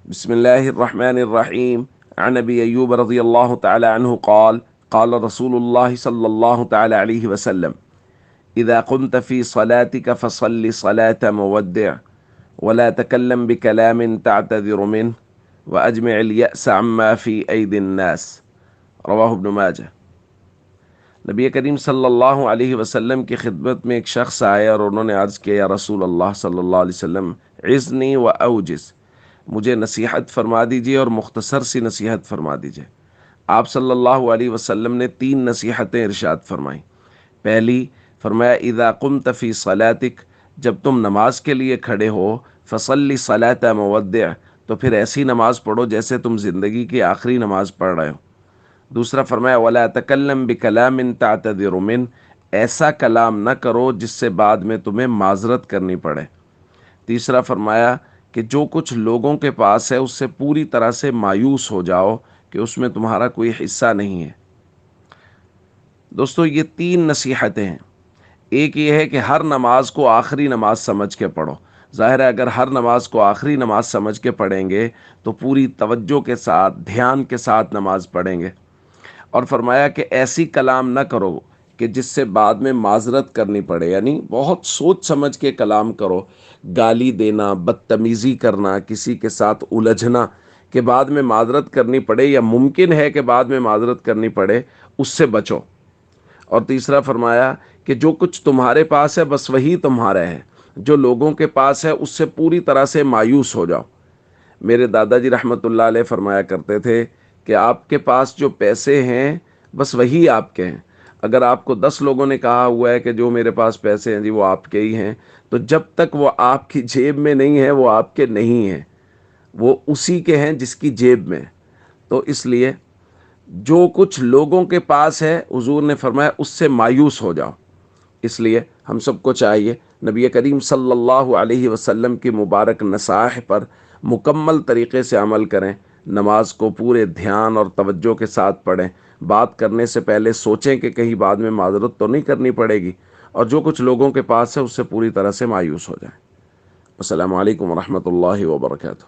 بسم الله الرحمن الرحيم. عن أبي أيوب رضي الله تعالى عنه قال قال رسول الله صلى الله تعالى عليه وسلم: إذا قمت في صلاتك فصل صلاة مودع ولا تكلم بكلام تعتذر منه وأجمع اليأس عما في أيدي الناس. رواہ ابن ماجہ۔ نبی کریم صلی اللہ علیہ وسلم کی خدمت میں ایک شخص آئے اور انہوں نے عرض کیا: یا رسول اللہ صلی اللہ علیہ وسلم، عظنی و اوجز، مجھے نصیحت فرما دیجئے اور مختصر سی نصیحت فرما دیجئے۔ آپ صلی اللہ علیہ وسلم نے 3 نصیحتیں ارشاد فرمائیں۔ پہلی فرمایا: اذا قمت فی صلاتک، جب تم نماز کے لیے کھڑے ہو، فصلی صلاۃ مودع، تو پھر ایسی نماز پڑھو جیسے تم زندگی کی آخری نماز پڑھ رہے ہو۔ دوسرا فرمایا: ولا تکلم بکلام تعتذر منہ، ایسا کلام نہ کرو جس سے بعد میں تمہیں معذرت کرنی پڑے۔ تیسرا فرمایا کہ جو کچھ لوگوں کے پاس ہے اس سے پوری طرح سے مایوس ہو جاؤ کہ اس میں تمہارا کوئی حصہ نہیں ہے۔ دوستو، یہ 3 نصیحتیں ہیں۔ ایک یہ ہے کہ ہر نماز کو آخری نماز سمجھ کے پڑھو۔ ظاہر ہے اگر ہر نماز کو آخری نماز سمجھ کے پڑھیں گے تو پوری توجہ کے ساتھ، دھیان کے ساتھ نماز پڑھیں گے۔ اور فرمایا کہ ایسی کلام نہ کرو کہ جس سے بعد میں معذرت کرنی پڑے، یعنی بہت سوچ سمجھ کے کلام کرو۔ گالی دینا، بدتمیزی کرنا، کسی کے ساتھ الجھنا کہ بعد میں معذرت کرنی پڑے یا ممکن ہے کہ بعد میں معذرت کرنی پڑے، اس سے بچو۔ اور تیسرا فرمایا کہ جو کچھ تمہارے پاس ہے بس وہی تمہارا ہے، جو لوگوں کے پاس ہے اس سے پوری طرح سے مایوس ہو جاؤ۔ میرے دادا جی رحمۃ اللہ علیہ فرمایا کرتے تھے کہ آپ کے پاس جو پیسے ہیں بس وہی آپ کے ہیں۔ اگر آپ کو 10 لوگوں نے کہا ہوا ہے کہ جو میرے پاس پیسے ہیں جی وہ آپ کے ہی ہیں، تو جب تک وہ آپ کی جیب میں نہیں ہے وہ آپ کے نہیں ہیں، وہ اسی کے ہیں جس کی جیب میں۔ تو اس لیے جو کچھ لوگوں کے پاس ہے، حضور نے فرمایا اس سے مایوس ہو جاؤ۔ اس لیے ہم سب کو چاہیے نبی کریم صلی اللہ علیہ وسلم کی مبارک نصائح پر مکمل طریقے سے عمل کریں۔ نماز کو پورے دھیان اور توجہ کے ساتھ پڑھیں۔ بات کرنے سے پہلے سوچیں کہ کہیں بعد میں معذرت تو نہیں کرنی پڑے گی، اور جو کچھ لوگوں کے پاس ہے اس سے پوری طرح سے مایوس ہو جائیں۔ السلام علیکم ورحمۃ اللہ وبرکاتہ۔